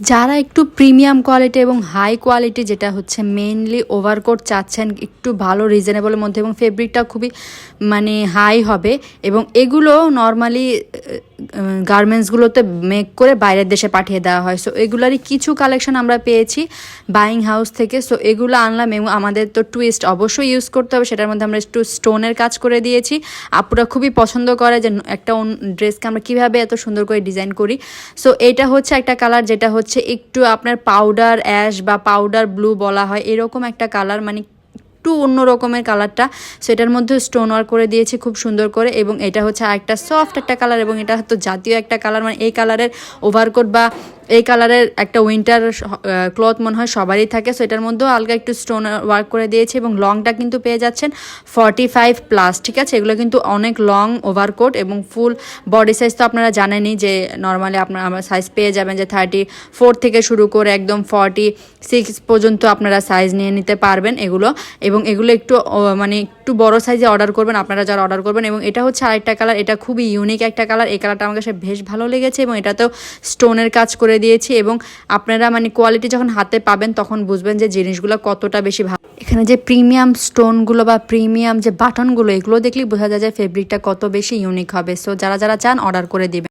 যারা একটু premium quality এবং হাই কোয়ালিটি যেটা হচ্ছে মেইনলি ওভারকোট চাচ্ছেন একটু ভালো রিজনেবলের মধ্যে এবং ফেব্রিকটা খুবই মানে হাই হবে এবং এগুলো নর্মালি গার্মেন্টসগুলোতে মেক করে বাইরের দেশে পাঠিয়ে দেওয়া হয়। সো এগুলারই কিছু কালেকশন আমরা পেয়েছি বাইং হাউস থেকে। সো এগুলো আনলাম এবং আমাদের তো টুইস্ট অবশ্যই ইউজ করতে হবে, সেটার মধ্যে আমরা একটু স্টোনের কাজ করে দিয়েছি। আপুরা খুবই পছন্দ করে যে একটা ড্রেসকে আমরা কীভাবে এত সুন্দর করে ডিজাইন করি। সো এটা হচ্ছে একটা কালার যেটা হচ্ছে একটু আপনার পাউডার অ্যাশ বা পাউডার ব্লু বলা হয়, এরকম একটা কালার, মানে একটু অন্য রকমের কালারটা। সেটার মধ্যে স্টোন ওয়ার্ক করে দিয়েছি খুব সুন্দর করে এবং এটা হচ্ছে আরেকটা সফট একটা কালার এবং এটা হয়তো জাতীয় একটা কালার, মানে এই কালারের ওভারকোট বা এই কালারের একটা উইন্টার ক্লথ মনে হয় সবারই থাকে। সো এটার মধ্যেও হালকা একটু স্টোন ওয়ার্ক করে দিয়েছি এবং লংটা কিন্তু পেয়ে যাচ্ছেন 45+, ঠিক আছে। এগুলো কিন্তু অনেক লং ওভারকোট এবং ফুল বডি সাইজ তো আপনারা জানেনই যে নর্মালি আপনারা আমার সাইজ পেয়ে যাবেন যে 34 থেকে শুরু করে একদম 46 পর্যন্ত আপনারা সাইজ নিয়ে নিতে পারবেন এগুলো। এবং এগুলো একটু মানে একটু বড় সাইজে অর্ডার করবেন আপনারা যারা অর্ডার করবেন। এবং এটা হচ্ছে আরেকটা কালার, এটা খুবই ইউনিক একটা কালার, এই কালারটা আমার কাছে বেশ ভালো লেগেছে এবং এটাতেও স্টোনের কাজ করে দিয়েছি এবং আপনারা মানে কোয়ালিটি যখন হাতে পাবেন তখন বুঝবেন যে জিনিসগুলো কতটা বেশি ভালো। এখানে যে প্রিমিয়াম স্টোনগুলো বা প্রিমিয়াম যে বাটনগুলো এগুলো দেখলেই বোঝা যায় যে ফেব্রিকটা কত বেশি ইউনিক হবে। সো যারা যারা চান অর্ডার করে দিবেন।